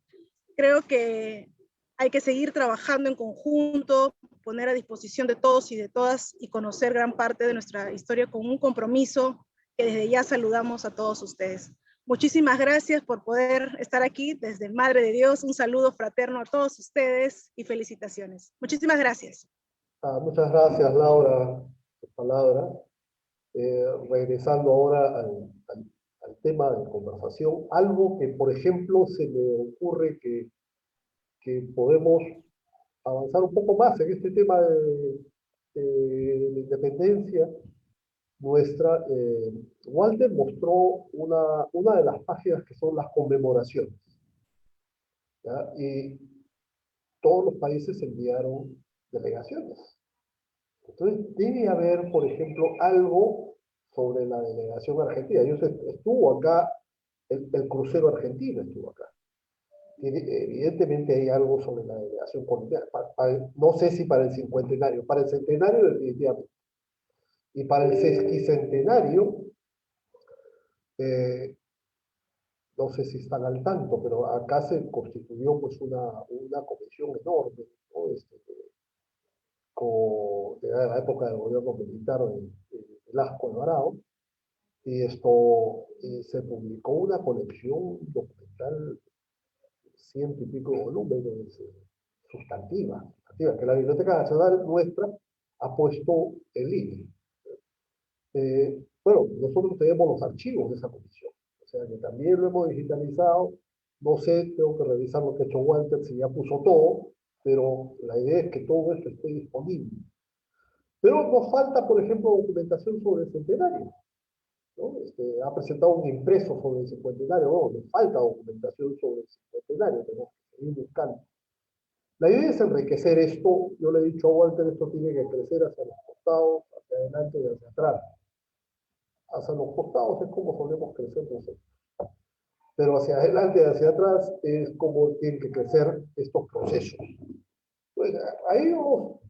creo que hay que seguir trabajando en conjunto, poner a disposición de todos y de todas y conocer gran parte de nuestra historia con un compromiso que desde ya saludamos a todos ustedes. Muchísimas gracias por poder estar aquí desde Madre de Dios. Un saludo fraterno a todos ustedes y felicitaciones. Muchísimas gracias. Muchas gracias, Laura, por tu palabra. Regresando ahora al tema de conversación, algo que, por ejemplo, se me ocurre que podemos avanzar un poco más en este tema de la independencia nuestra. Walter mostró una de las páginas que son las conmemoraciones, ¿ya? Y todos los países enviaron delegaciones. Entonces debe haber, por ejemplo, algo sobre la delegación argentina. Estuvo acá, el crucero argentino estuvo acá. Evidentemente hay algo sobre la delegación colombiana. No sé si para el cincuentenario, para el centenario definitivamente. Y para el sesquicentenario, no sé si están al tanto, pero acá se constituyó pues una comisión enorme, ¿no? De la época del gobierno militar de Velasco Alvarado, y se publicó una colección documental, 100 y pico volúmenes, sustantiva, que la Biblioteca Nacional nuestra ha puesto en línea. Bueno, nosotros tenemos los archivos de esa comisión, o sea que también lo hemos digitalizado. No sé, tengo que revisar lo que ha hecho Walter, si ya puso todo, pero la idea es que todo esto esté disponible. Pero nos falta, por ejemplo, documentación sobre el centenario, ¿no? Ha presentado un impreso sobre el cincuentenario. No, nos falta documentación sobre el cincuentenario, tenemos que seguir buscando. La idea es enriquecer esto. Yo le he dicho a Walter, esto tiene que crecer hacia los costados, hacia adelante y hacia atrás. Hacia los costados es como solemos crecer nosotros. pero hacia adelante, hacia atrás, es como tienen que crecer estos procesos. Pues ahí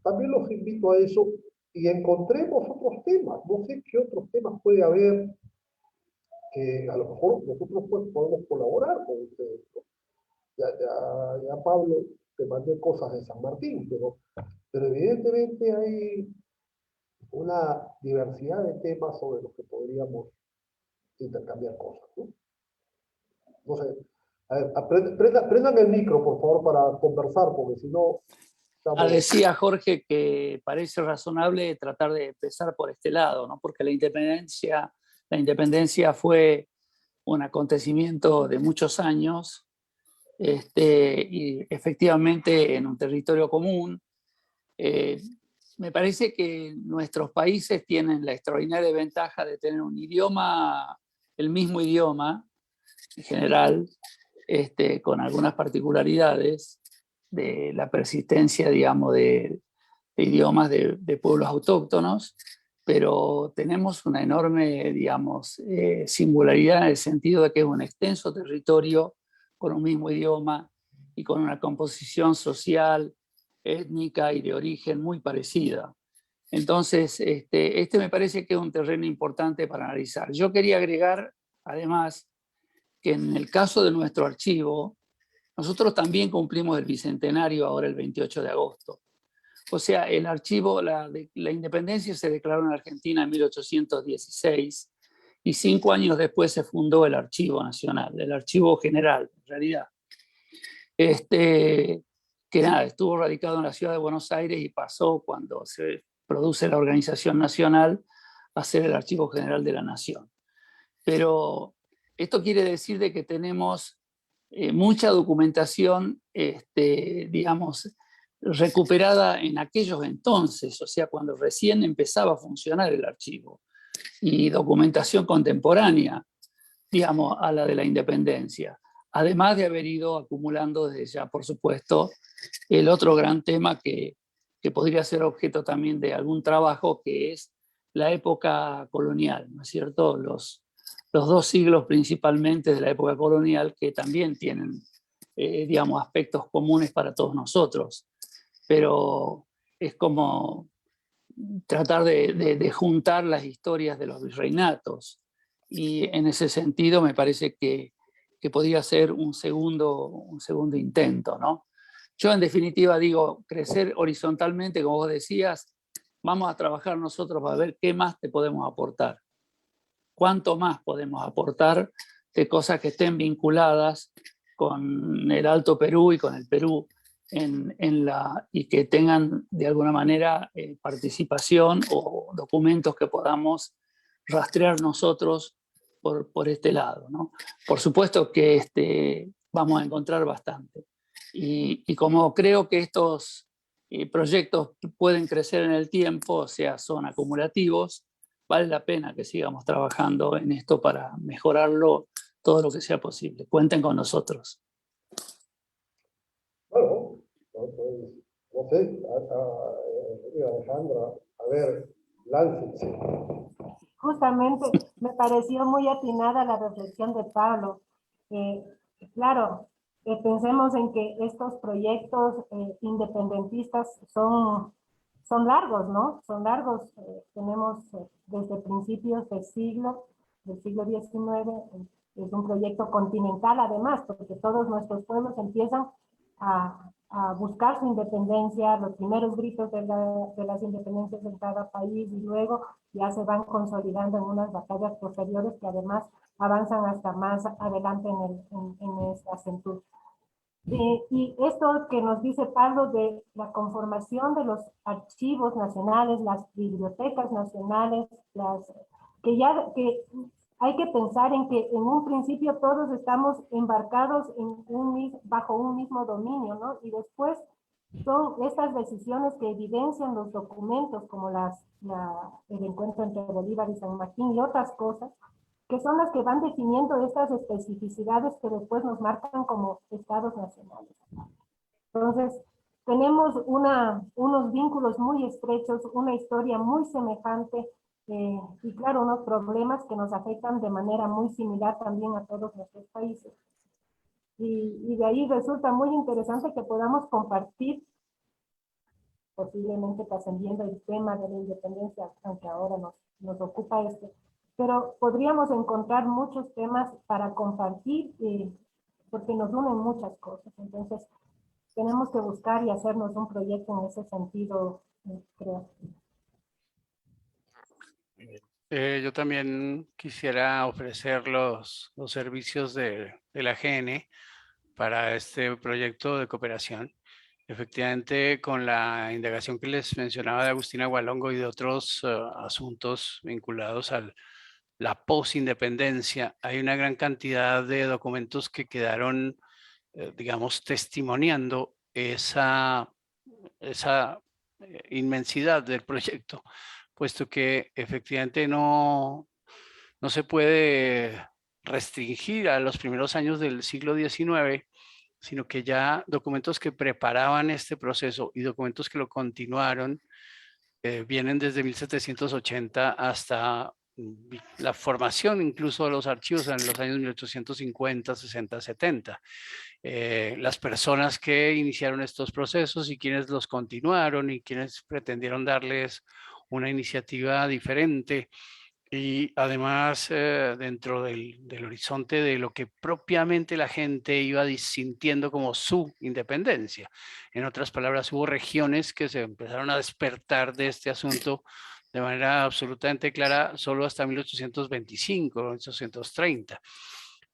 también los invito a eso y encontremos otros temas. No sé qué otros temas puede haber que a lo mejor nosotros pues, podemos colaborar con ustedes. Ya Pablo, te mandé cosas de San Martín, pero evidentemente hay una diversidad de temas sobre los que podríamos intercambiar cosas, ¿no? No sé, a ver, prendan el micro, por favor, para conversar, porque si no... Decía Jorge que parece razonable tratar de empezar por este lado, ¿no? Porque la independencia fue un acontecimiento de muchos años, y efectivamente en un territorio común. Me parece que nuestros países tienen la extraordinaria ventaja de tener un idioma, el mismo idioma en general, con algunas particularidades de la persistencia, digamos, de idiomas de pueblos autóctonos, pero tenemos una enorme, digamos, singularidad en el sentido de que es un extenso territorio con un mismo idioma y con una composición social, étnica y de origen muy parecida. Entonces, este me parece que es un terreno importante para analizar. Yo quería agregar, además, que en el caso de nuestro archivo, nosotros también cumplimos el bicentenario ahora el 28 de agosto. O sea, el archivo, la independencia se declaró en Argentina en 1816 y 5 años después se fundó el Archivo Nacional, el Archivo General, en realidad. Que nada, estuvo radicado en la ciudad de Buenos Aires y pasó cuando se produce la organización nacional a ser el Archivo General de la Nación. Pero esto quiere decir de que tenemos mucha documentación, digamos, recuperada en aquellos entonces, o sea, cuando recién empezaba a funcionar el archivo, y documentación contemporánea, digamos, a la de la independencia, además de haber ido acumulando desde ya, por supuesto, el otro gran tema que podría ser objeto también de algún trabajo, que es la época colonial, ¿no es cierto? Los 2 siglos principalmente de la época colonial, que también tienen, digamos, aspectos comunes para todos nosotros, pero es como tratar de juntar las historias de los virreinatos, y en ese sentido me parece que podría ser un segundo intento, ¿no? Yo en definitiva digo, crecer horizontalmente, como vos decías, vamos a trabajar nosotros para ver qué más te podemos aportar, cuánto más podemos aportar de cosas que estén vinculadas con el Alto Perú y con el Perú, y que tengan de alguna manera participación o documentos que podamos rastrear nosotros por este lado, ¿no? Por supuesto que vamos a encontrar bastante. Y como creo que estos proyectos pueden crecer en el tiempo, o sea, son acumulativos, vale la pena que sigamos trabajando en esto para mejorarlo todo lo que sea posible. Cuenten con nosotros. Bueno, no sé, Alejandra, a ver, láncense. Justamente me pareció muy atinada la reflexión de Pablo. Claro, pensemos en que estos proyectos independentistas son largos, ¿no? Son largos. Tenemos desde principios del siglo XIX, es un proyecto continental además, porque todos nuestros pueblos empiezan a buscar su independencia, los primeros gritos de las independencias en cada país, y luego ya se van consolidando en unas batallas posteriores que además avanzan hasta más adelante en esta centuria. Y esto que nos dice Pablo de la conformación de los archivos nacionales, las bibliotecas nacionales, que hay que pensar en que en un principio todos estamos embarcados bajo un mismo dominio, ¿no? Y después son estas decisiones que evidencian los documentos, como el encuentro entre Bolívar y San Martín y otras cosas, que son las que van definiendo estas especificidades que después nos marcan como estados nacionales. Entonces, tenemos unos vínculos muy estrechos, una historia muy semejante, y claro, unos problemas que nos afectan de manera muy similar también a todos nuestros países. Y de ahí resulta muy interesante que podamos compartir, posiblemente trascendiendo el tema de la independencia, aunque ahora nos ocupa este, pero podríamos encontrar muchos temas para compartir, porque nos unen muchas cosas. Entonces, tenemos que buscar y hacernos un proyecto en ese sentido, creo. Yo también quisiera ofrecer los servicios de la GN para este proyecto de cooperación. Efectivamente, con la indagación que les mencionaba de Agustina Gualongo y de otros asuntos vinculados a la posindependencia, hay una gran cantidad de documentos que quedaron, digamos, testimoniando esa inmensidad del proyecto, puesto que efectivamente no se puede restringir a los primeros años del siglo XIX, sino que ya documentos que preparaban este proceso y documentos que lo continuaron vienen desde 1780 hasta la formación incluso de los archivos en los años 1850, 60, 70. Las personas que iniciaron estos procesos y quienes los continuaron y quienes pretendieron darles una iniciativa diferente. Y además, dentro del horizonte de lo que propiamente la gente iba sintiendo como su independencia. En otras palabras, hubo regiones que se empezaron a despertar de este asunto de manera absolutamente clara solo hasta 1825, 1830.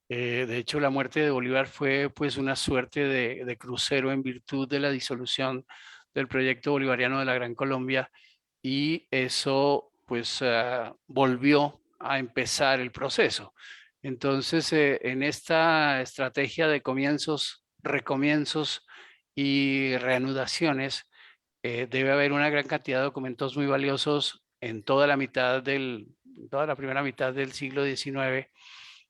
De hecho, la muerte de Bolívar fue pues una suerte de crucero en virtud de la disolución del proyecto bolivariano de la Gran Colombia, y eso pues volvió a empezar el proceso. Entonces, en esta estrategia de comienzos, recomienzos y reanudaciones, debe haber una gran cantidad de documentos muy valiosos en toda la primera mitad del siglo XIX,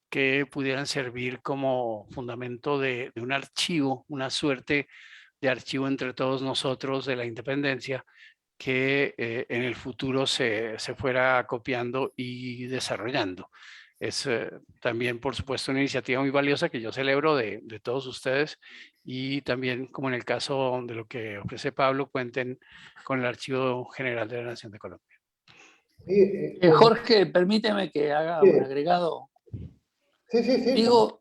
que pudieran servir como fundamento de un archivo, una suerte de archivo entre todos nosotros de la independencia, que en el futuro se fuera copiando y desarrollando. Es también, por supuesto, una iniciativa muy valiosa que yo celebro de todos ustedes, y también, como en el caso de lo que ofrece Pablo, cuenten con el Archivo General de la Nación de Colombia. Jorge, permíteme que haga un agregado. Sí.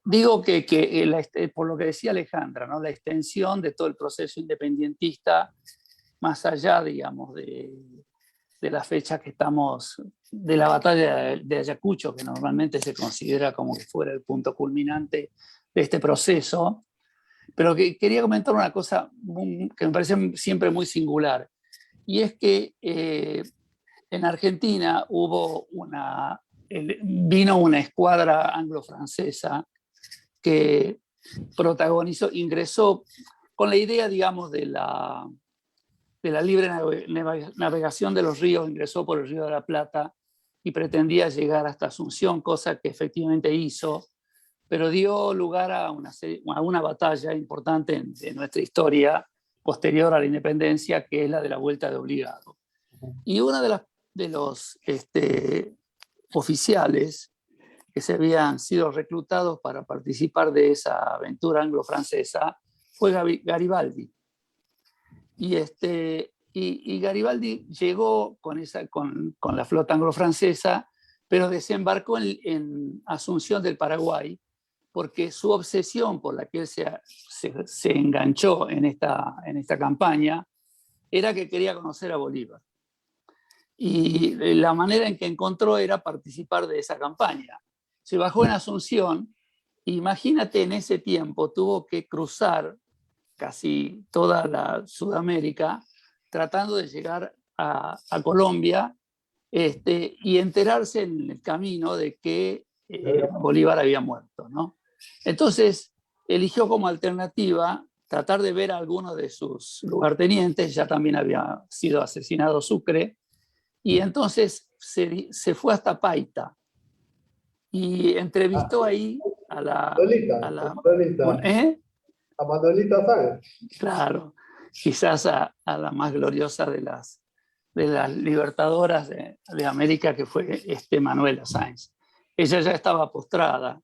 Digo que por lo que decía Alejandra, ¿no? La extensión de todo el proceso independentista, más allá, digamos, de la fecha que estamos, de la batalla de Ayacucho, que normalmente se considera como que fuera el punto culminante de este proceso, pero que quería comentar una cosa que me parece siempre muy singular, y es que en Argentina vino una escuadra anglo-francesa que ingresó con la idea, digamos, de la libre navegación de los ríos, ingresó por el Río de la Plata y pretendía llegar hasta Asunción, cosa que efectivamente hizo, pero dio lugar a una batalla importante en nuestra historia posterior a la independencia, que es la de la Vuelta de Obligado. Y uno de los oficiales que se habían sido reclutados para participar de esa aventura anglo-francesa fue Garibaldi. Y Garibaldi llegó con la flota anglo-francesa, pero desembarcó en Asunción del Paraguay, porque su obsesión por la que él se enganchó en esta campaña era que quería conocer a Bolívar. Y la manera en que encontró era participar de esa campaña. Se bajó en Asunción, imagínate, en ese tiempo tuvo que cruzar casi toda la Sudamérica tratando de llegar a Colombia, y enterarse en el camino de que Bolívar había muerto, ¿no? Entonces eligió como alternativa tratar de ver a alguno de sus lugartenientes. Ya también había sido asesinado Sucre, y entonces se fue hasta Paita y entrevistó ahí a Manolita Sáenz. Claro, quizás a la más gloriosa de las de las libertadoras de América, que fue Manuela Sáenz. Ella ya estaba postrada,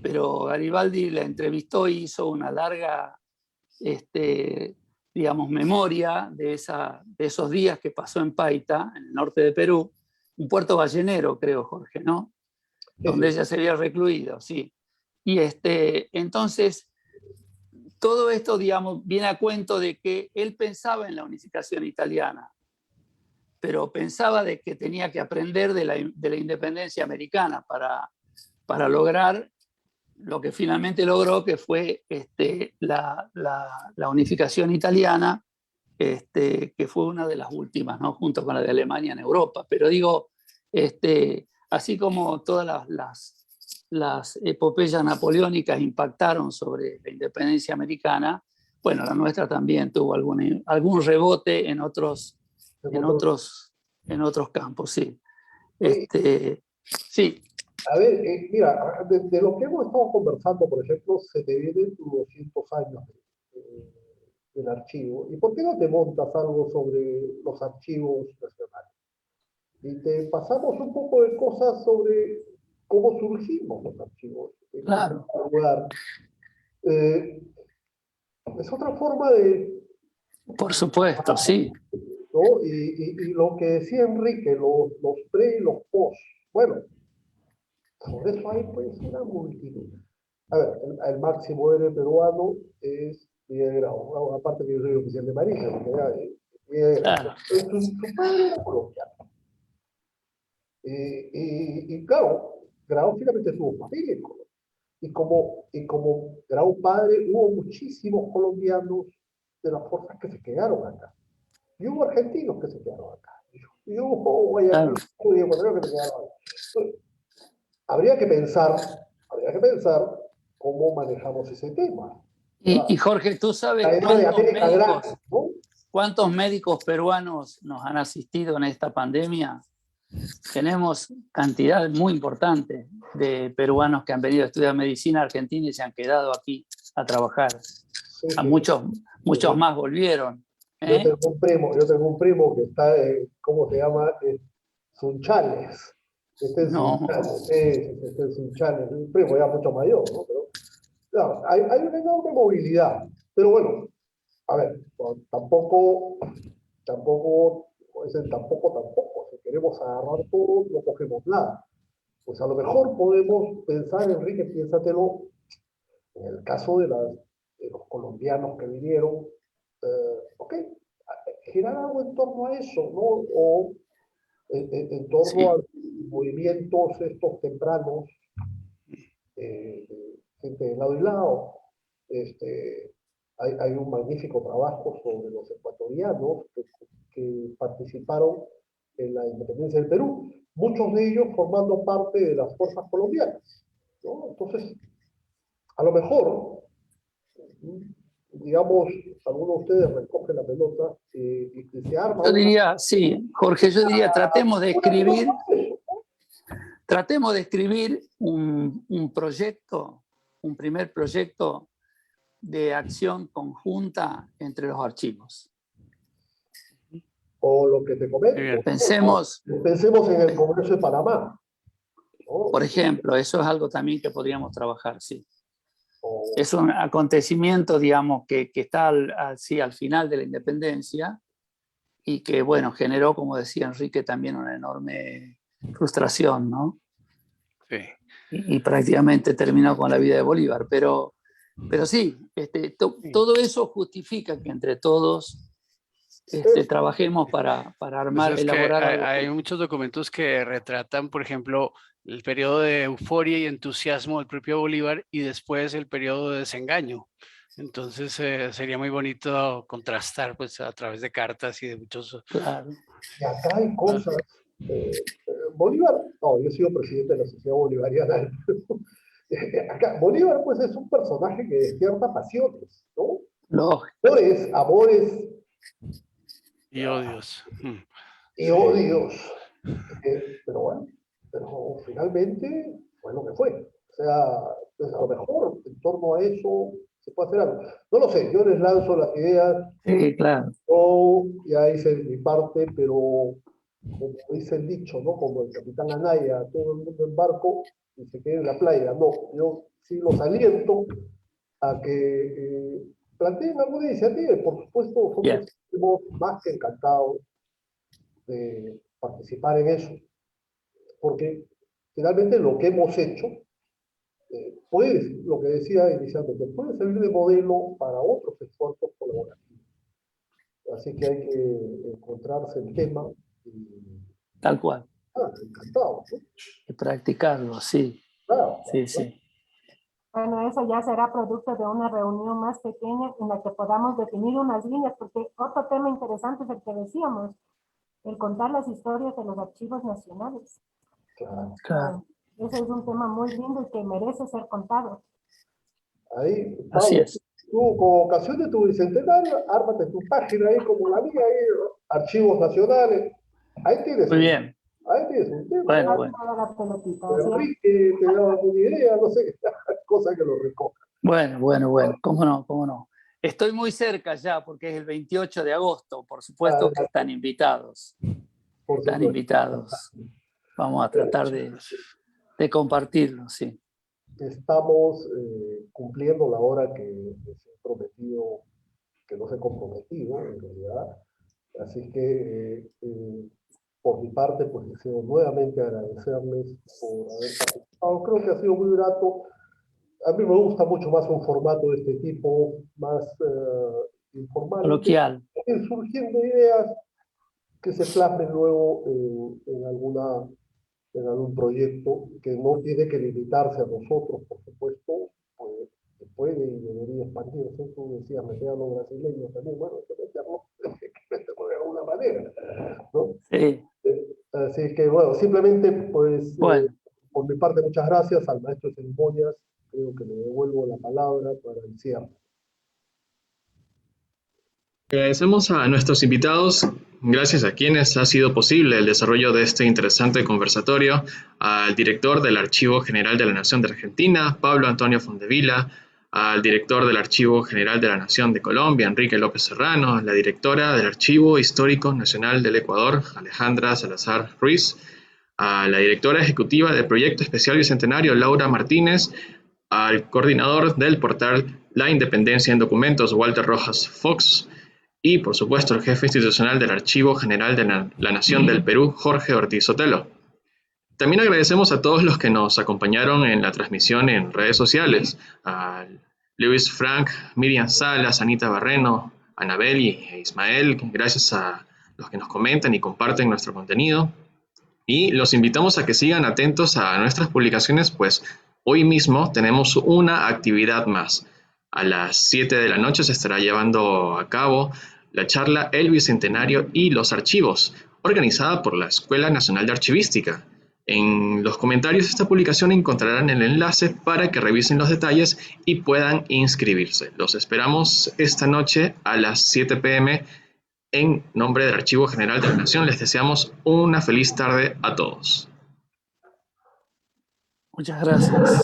pero Garibaldi la entrevistó y hizo una larga, digamos, memoria de esos días que pasó en Paita, en el norte de Perú, un puerto ballenero, creo, Jorge, ¿no? Donde ella se había recluido, sí. Y entonces, todo esto, digamos, viene a cuento de que él pensaba en la unificación italiana, pero pensaba de que tenía que aprender de la independencia americana para lograr lo que finalmente logró, que fue la unificación italiana, que fue una de las últimas, ¿no? Junto con la de Alemania en Europa. Pero digo, así como todas las epopeyas napoleónicas impactaron sobre la independencia americana, bueno, la nuestra también tuvo algún rebote en otros campos, sí. Sí. A ver, mira, de lo que hemos estado conversando, por ejemplo, se te vienen tus 200 años del archivo. ¿Y por qué no te montas algo sobre los archivos nacionales? Y te pasamos un poco de cosas sobre cómo surgimos los archivos. Claro. Lugar. Es otra forma de... Por supuesto, sí. ¿No? Y lo que decía Enrique, los pre y los post. Bueno, sobre eso hay pues una multitud. A ver, el máximo héroe peruano es Miguel Grau, ¿no? Aparte que yo soy oficial de Marina, Claro. Su padre era colombiano. Y claro, Grau finalmente tuvo familia en Colombia. Y como Grau padre, hubo muchísimos colombianos de las fuerzas que se quedaron acá. Y hubo argentinos que se quedaron acá. Y hubo guayaquileños que se quedaron acá. Entonces, habría que pensar cómo manejamos ese tema. Y Jorge, ¿tú sabes cuántos médicos peruanos nos han asistido en esta pandemia? Tenemos cantidad muy importante de peruanos que han venido a estudiar medicina a Argentina y se han quedado aquí a trabajar. Sí. A muchos más volvieron. Yo tengo un primo que está, ¿cómo se llama? Sunchales. Este es Sunchales, un primo ya mucho mayor, ¿no? Pero, claro, hay una enorme movilidad. Pero bueno, a ver, tampoco, si queremos agarrar todo, no cogemos nada. Pues a lo mejor podemos pensar, Enrique, piénsatelo, en el caso de los colombianos que vinieron, ok, girar algo en torno a eso, ¿no? O en torno a los movimientos estos tempranos, gente de lado y lado. Hay un magnífico trabajo sobre los ecuatorianos que participaron en la independencia del Perú, muchos de ellos formando parte de las fuerzas colombianas, ¿no? Entonces, a lo mejor, digamos, algunos de ustedes recogen la pelota y se arma. Yo diría, sí, Jorge, tratemos de escribir un proyecto, un primer proyecto de acción conjunta entre los archivos. O lo que te comento. Pensemos en el Congreso de Panamá, ¿no? Por ejemplo, eso es algo también que podríamos trabajar, sí. Es un acontecimiento, digamos, que está al final de la independencia y que, bueno, generó, como decía Enrique, también una enorme frustración, ¿no? Sí. Y prácticamente terminó con la vida de Bolívar. Pero sí, todo eso justifica que entre todos trabajemos para armar, elaborar algo. Hay muchos documentos que retratan, por ejemplo, el periodo de euforia y entusiasmo del propio Bolívar y después el periodo de desengaño. Entonces sería muy bonito contrastar pues a través de cartas y de muchos... Claro. Y acá hay cosas... Bolívar, no, yo he sido presidente de la Sociedad Bolivariana. Acá, Bolívar pues es un personaje que despierta pasiones, ¿no? Amores y odios. Y odios. Pero bueno, finalmente fue lo que fue. O sea, pues a lo mejor en torno a eso se puede hacer algo. No lo sé, yo les lanzo las ideas. Sí, claro. Yo ya hice mi parte, pero como dice el dicho, ¿no? Como el capitán Anaya, todo el mundo en barco y se queda en la playa. No, yo sí los aliento a que planteen alguna iniciativa. Por supuesto, Bien. somos más que encantados de participar en eso, porque finalmente lo que hemos hecho puede, lo que decía inicialmente, puede servir de modelo para otros esfuerzos colaborativos. Así que hay que encontrarse el tema y Tal cual. encantado, ¿no? Y practicarlo, sí. Claro, Sí, sí. Bueno, eso ya será producto de una reunión más pequeña en la que podamos definir unas líneas, porque otro tema interesante es el que decíamos, el contar las historias de los archivos nacionales. claro. Claro. Ese es un tema muy lindo y que merece ser contado. Ahí, Así Pablo, es. tú con ocasión de tu bicentenario, ármate tu página ahí como la mía, ahí, archivos nacionales. Ahí tienes Muy bien. ahí tienes un tema. Bueno, Ahí bueno. toda la pelotita, así es. Enrique te da una idea, no sé, cosa que lo recoja. Bueno, bueno, bueno. ¿Cómo no? ¿Cómo no? Estoy muy cerca ya porque es el 28 de agosto. Por supuesto que están invitados. Por Están supuesto. invitados. Vamos a tratar de compartirlo, sí. Estamos cumpliendo la hora que les he prometido, que los he comprometido en realidad. Así que por mi parte, pues deseo nuevamente agradecerles por haber participado. Creo que ha sido muy grato. A mí me gusta mucho más un formato de este tipo, más informal, Coloquial. ir surgiendo ideas que se plasmen luego en algún proyecto que no tiene que limitarse a nosotros, por supuesto, pues, que puede y debería expandirse. Tú decías meter a los brasileños también, bueno, hay que meterlo de alguna manera, ¿no? Sí. Así que, bueno, simplemente, pues, Bueno. por mi parte, muchas gracias al maestro de ceremonias. Creo que le devuelvo la palabra para el cierre. Agradecemos a nuestros invitados, gracias a quienes ha sido posible el desarrollo de este interesante conversatorio, al director del Archivo General de la Nación de Argentina, Pablo Antonio Fondevila, al director del Archivo General de la Nación de Colombia, Enrique López Serrano, la directora del Archivo Histórico Nacional del Ecuador, Alejandra Salazar Ruiz, a la directora ejecutiva del Proyecto Especial Bicentenario, Laura Martínez, al coordinador del portal La Independencia en Documentos, Walter Rojas Fox, y, por supuesto, el jefe institucional del Archivo General de la Nación del Perú, Jorge Ortiz Sotelo. También agradecemos a todos los que nos acompañaron en la transmisión en redes sociales, a Luis Frank, Miriam Salas, Anita Barreno, Anabel e Ismael, gracias a los que nos comentan y comparten nuestro contenido. Y los invitamos a que sigan atentos a nuestras publicaciones, pues hoy mismo tenemos una actividad más. A las 7 de la noche se estará llevando a cabo la charla El Bicentenario y los Archivos, organizada por la Escuela Nacional de Archivística. En los comentarios de esta publicación encontrarán el enlace para que revisen los detalles y puedan inscribirse. Los esperamos esta noche a las 7 p.m. En nombre del Archivo General de la Nación, les deseamos una feliz tarde a todos. Muchas gracias.